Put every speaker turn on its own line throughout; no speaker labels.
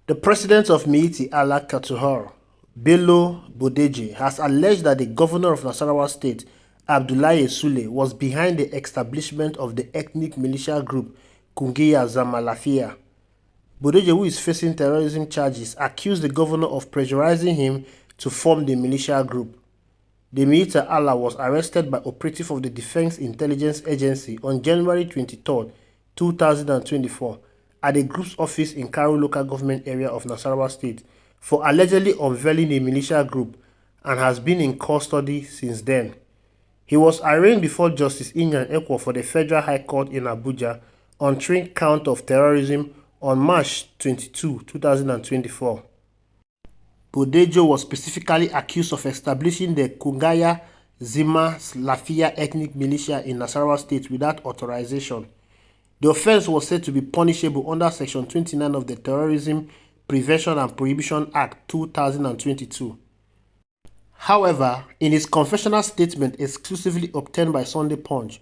The president of Miyetti Allah Katuhar, Bello Bodeje, has alleged that the governor of Nasarawa State, Abdullahi Sule, was behind the establishment of the ethnic militia group Kungiya Zama Lafiya. Bodeje, who is facing terrorism charges, accused the governor of pressurizing him to form the militia group. The Militia Allah was arrested by operative of the Defense Intelligence Agency on January 23, 2024, at the group's office in Karu local government area of Nasarawa State for allegedly unveiling a militia group and has been in custody since then. He was arraigned before Justice Inyan Ekwo for the Federal High Court in Abuja on 3 counts of terrorism on March 22, 2024. Bodejo was specifically accused of establishing the Kungaya Zima Lafiya ethnic militia in Nasarawa State without authorization. The offense was said to be punishable under Section 29 of the Terrorism Prevention and Prohibition Act 2022. However, in his confessional statement exclusively obtained by Sunday Punch,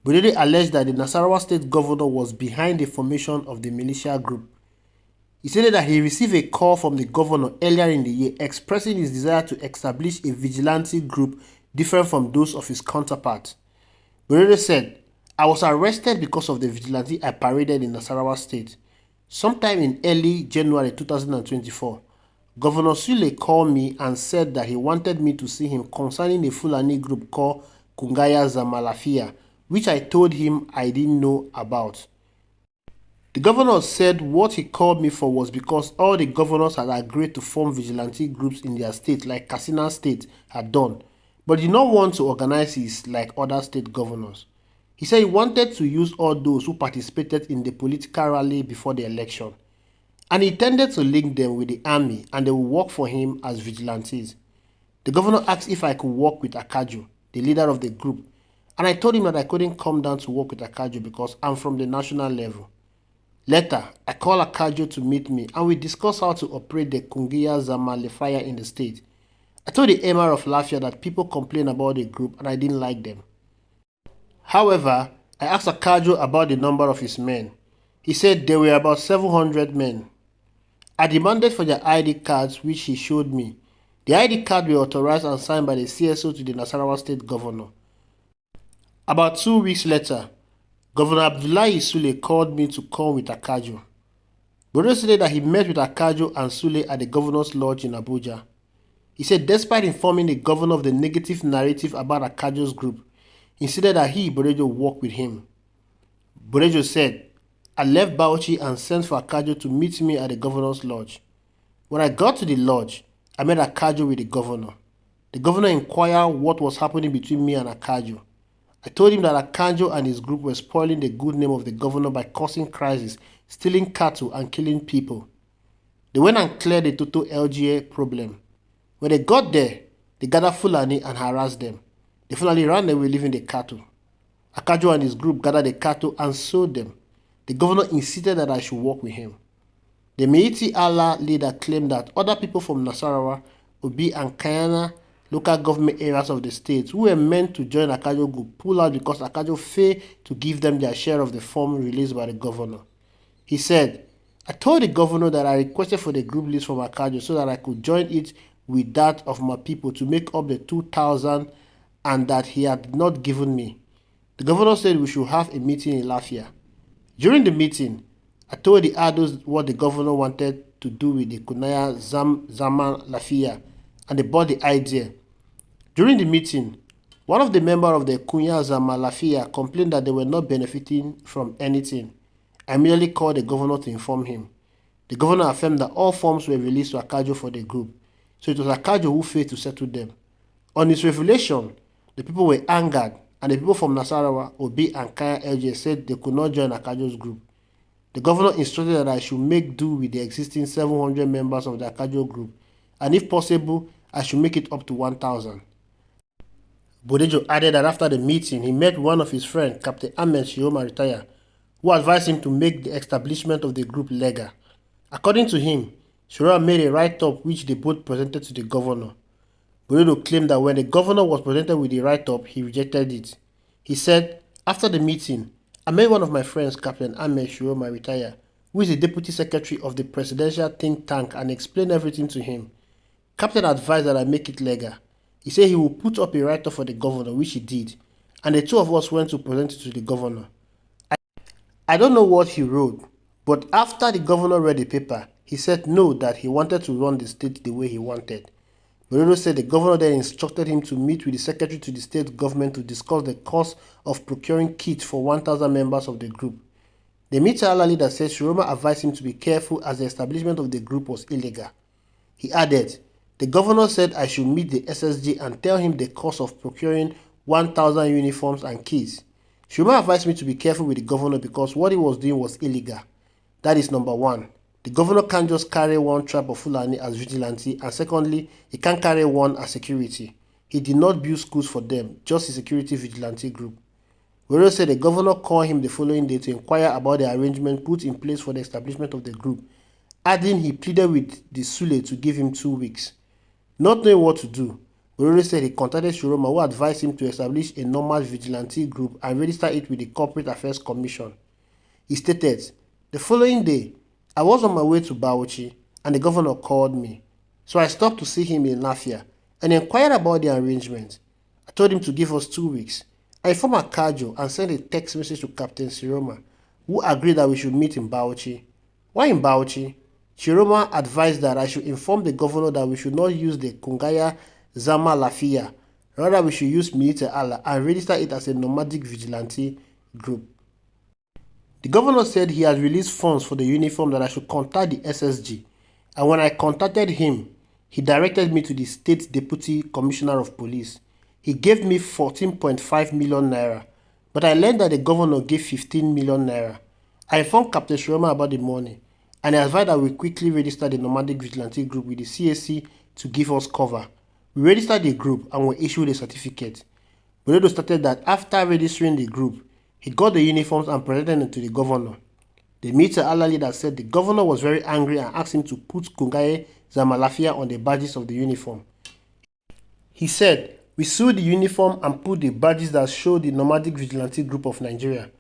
Bodejo alleged that the Nasarawa State governor was behind the formation of the militia group. He stated that he received a call from the governor earlier in the year expressing his desire to establish a vigilante group different from those of his counterparts. Bodejo said, "I was arrested because of the vigilante I paraded in Nasarawa State. Sometime in early January 2024, Governor Sule called me and said that he wanted me to see him concerning a Fulani group called Kungaya Zama Lafiya, which I told him I didn't know about. The governor said what he called me for was because all the governors had agreed to form vigilante groups in their state like Katsina State had done, but did not want to organize his like other state governors. He said he wanted to use all those who participated in the political rally before the election, and he intended to link them with the army and they would work for him as vigilantes. The governor asked if I could work with Akajo, the leader of the group, and I told him that I couldn't come down to work with Akajo because I'm from the national level. Later, I called Akajo to meet me and we discussed how to operate the Kungiya Zama Lafiya in the state. I told the Emir of Lafia that people complain about the group and I didn't like them. However, I asked Akajo about the number of his men. He said there were about 700 men. I demanded for their ID cards, which he showed me. The ID cards were authorized and signed by the CSO to the Nasarawa State governor. About 2 weeks later, Governor Abdullahi Sule called me to come with Akajo. Bodejo said that he met with Akajo and Sule at the governor's lodge in Abuja. He said despite informing the governor of the negative narrative about Akajo's group, he said that he, Bodejo, worked with him. Bodejo said, "I left Bauchi and sent for Akajo to meet me at the governor's lodge. When I got to the lodge, I met Akajo with the governor. The governor inquired what was happening between me and Akajo. I told him that Akajo and his group were spoiling the good name of the governor by causing crisis, stealing cattle and killing people. They went and cleared the total LGA problem. When they got there, they gathered Fulani and harassed them. The Fulani ran away leaving the cattle. Akajo and his group gathered the cattle and sold them. The governor insisted that I should work with him." The Miyetti Allah leader claimed that other people from Nasarawa, Obi and Kayana local government areas of the state who were meant to join Akajo group pulled out because Akajo failed to give them their share of the form released by the governor. He said, "I told the governor that I requested for the group list from Akajo so that I could join it with that of my people to make up the 2,000 and that he had not given me. The governor said we should have a meeting in Lafia. During the meeting, I told the Ados what the governor wanted to do with the Kunaya Zama Lafiya and they bought the idea. During the meeting, one of the members of the Kunya Zama Lafiya complained that they were not benefiting from anything. I immediately called the governor to inform him. The governor affirmed that all forms were released to Akajo for the group, so it was Akajo who failed to settle them. On his revelation, the people were angered, and the people from Nasarawa, Obi and Kaya LJ said they could not join Akajo's group. The governor instructed that I should make do with the existing 700 members of the Akajo group, and if possible, I should make it up to 1,000. Bodejo added that after the meeting, he met one of his friends, Captain Ahmed Shioma Retire, who advised him to make the establishment of the group legal. According to him, Shioma made a write-up which they both presented to the governor. Bodejo claimed that when the governor was presented with the write-up, he rejected it. He said, "After the meeting, I met one of my friends, Captain Ahmed Shioma Retire, who is the deputy secretary of the presidential think tank, and explained everything to him. Captain advised that I make it legal. He said he will put up a write-up for the governor, which he did, and the two of us went to present it to the governor. I don't know what he wrote, but after the governor read the paper, he said no, that he wanted to run the state the way he wanted. Morelos said the governor then instructed him to meet with the secretary to the state government to discuss the cost of procuring kits for 1,000 members of the group. The Militia leader said Shiroma advised him to be careful as the establishment of the group was illegal. He added, the governor said I should meet the SSG and tell him the cost of procuring 1,000 uniforms and kits. Shiroma advised me to be careful with the governor because what he was doing was illegal. That is number one. The governor can't just carry one tribe of Fulani as vigilante, and secondly, he can't carry one as security. He did not build schools for them, just a security vigilante group. Morelos said the governor called him the following day to inquire about the arrangement put in place for the establishment of the group, adding he pleaded with the Sule to give him 2 weeks. Not knowing what to do, Morelos said he contacted Shiroma, who advised him to establish a normal vigilante group and register it with the Corporate Affairs Commission. He stated, the following day, I was on my way to Bauchi and the governor called me. So I stopped to see him in Lafia and inquired about the arrangement. I told him to give us 2 weeks. I informed Akajo and sent a text message to Captain Shiroma, who agreed that we should meet in Bauchi. Why in Bauchi? Shiroma advised that I should inform the governor that we should not use the Kungaya Zama Lafia. Rather, we should use Militia and register it as a nomadic vigilante group. The governor said he had released funds for the uniform, that I should contact the SSG, and when I contacted him, he directed me to the state deputy commissioner of police. He gave me 14.5 million naira, but I learned that the governor gave 15 million naira. I informed Captain Shiroma about the money, and I advised that we quickly register the nomadic vigilante group with the CAC to give us cover. We registered the group and were issued a certificate. Boledo stated that after registering the group, he got the uniforms and presented them to the governor. The Militia leader said the governor was very angry and asked him to put Kungaye Zamalafia on the badges of the uniform. He said, we sewed the uniform and put the badges that showed the nomadic vigilante group of Nigeria.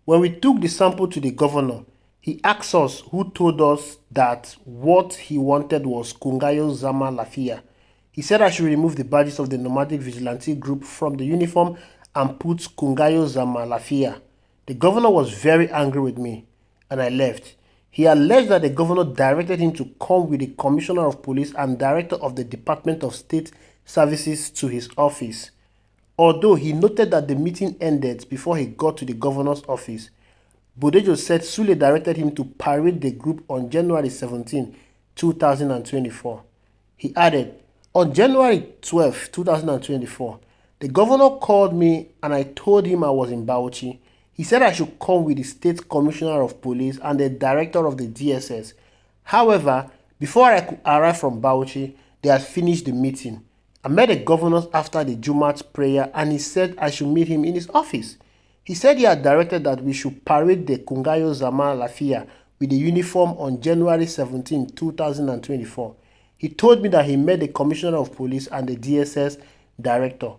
When we took the sample to the governor, he asked us who told us that what he wanted was Kungayo Zama Lafia. He said I should remove the badges of the nomadic vigilante group from the uniform and put Kungayo Zama Lafia. The governor was very angry with me, and I left. He alleged that the governor directed him to come with the commissioner of police and director of the Department of State Services to his office. Although he noted that the meeting ended before he got to the governor's office, Bodejo said Sule directed him to parade the group on January 17, 2024. He added, on January 12, 2024, the governor called me and I told him I was in Bauchi. He said I should come with the state commissioner of police and the director of the DSS. However, before I could arrive from Bauchi, they had finished the meeting. I met the governor after the Jumat prayer and he said I should meet him in his office. He said he had directed that we should parade the Kungayo Zama Lafia with the uniform on January 17, 2024. He told me that he met the commissioner of police and the DSS director.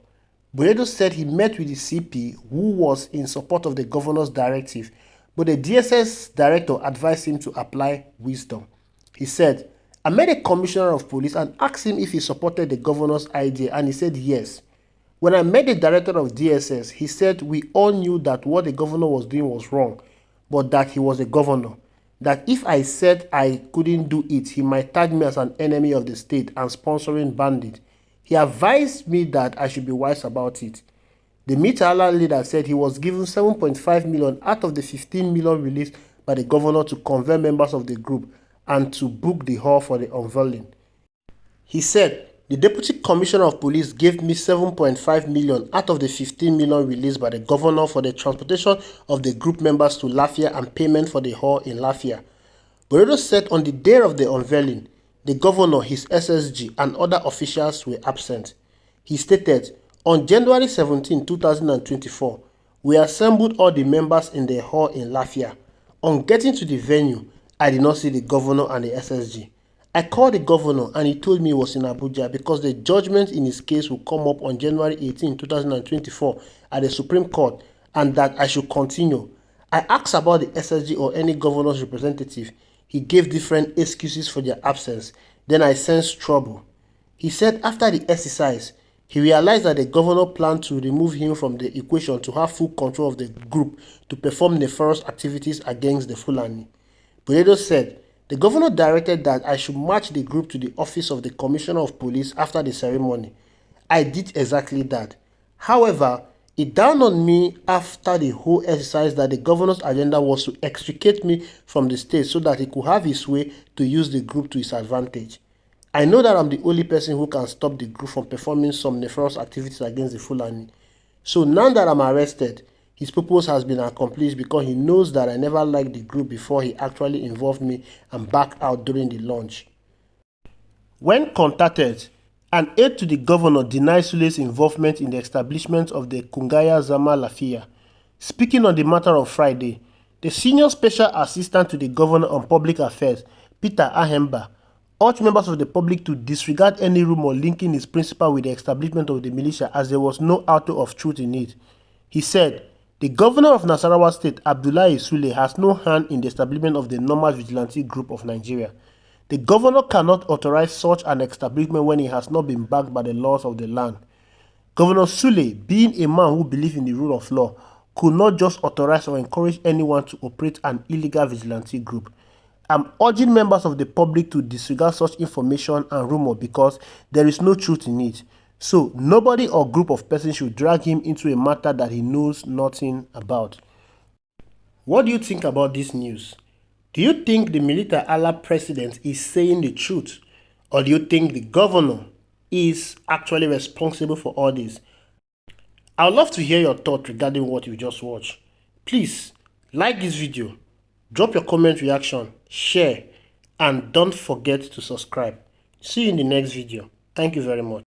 Boledo said he met with the CP who was in support of the governor's directive, but the DSS director advised him to apply wisdom. He said, I met a commissioner of police and asked him if he supported the governor's idea and he said yes. When I met the director of DSS, he said we all knew that what the governor was doing was wrong, but that he was a governor. That if I said I couldn't do it, he might tag me as an enemy of the state and sponsoring bandits. He advised me that I should be wise about it. The Militia leader said he was given 7.5 million out of the 15 million released by the governor to convert members of the group and to book the hall for the unveiling. He said, the Deputy Commissioner of Police gave me 7.5 million out of the 15 million released by the governor for the transportation of the group members to Lafia and payment for the hall in Lafia. Boledo said on the day of the unveiling, the governor, his SSG, and other officials were absent. He stated, on January 17, 2024, we assembled all the members in the hall in Lafia. On getting to the venue, I did not see the governor and the SSG. I called the governor and he told me he was in Abuja because the judgment in his case will come up on January 18, 2024 at the Supreme Court and that I should continue. I asked about the SSG or any governor's representative. He gave different excuses for their absence. Then I sensed trouble. He said after the exercise, he realized that the governor planned to remove him from the equation to have full control of the group to perform nefarious activities against the Fulani. Bodedo said, the governor directed that I should march the group to the office of the Commissioner of Police after the ceremony. I did exactly that. However, it dawned on me after the whole exercise that the governor's agenda was to extricate me from the state so that he could have his way to use the group to his advantage. I know that I'm the only person who can stop the group from performing some nefarious activities against the Fulani. So now that I'm arrested, his purpose has been accomplished because he knows that I never liked the group before he actually involved me and backed out during the launch. When contacted, an aide to the governor denied Sule's involvement in the establishment of the Kungaya Zama Lafiya. Speaking on the matter on Friday, the senior special assistant to the governor on public affairs, Peter Ahemba, urged members of the public to disregard any rumor linking his principal with the establishment of the militia as there was no iota of truth in it. He said, the governor of Nasarawa State, Abdullahi Sule, has no hand in the establishment of the Normal Vigilante Group of Nigeria. The governor cannot authorize such an establishment when he has not been backed by the laws of the land. Governor Sule, being a man who believes in the rule of law, could not just authorize or encourage anyone to operate an illegal vigilante group. I'm urging members of the public to disregard such information and rumor because there is no truth in it. So nobody or group of persons should drag him into a matter that he knows nothing about. What do you think about this news? Do you think the Militia Allah president is saying the truth? Or do you think the governor is actually responsible for all this? I would love to hear your thoughts regarding what you just watched. Please like this video, drop your comment reaction, share, and don't forget to subscribe. See you in the next video. Thank you very much.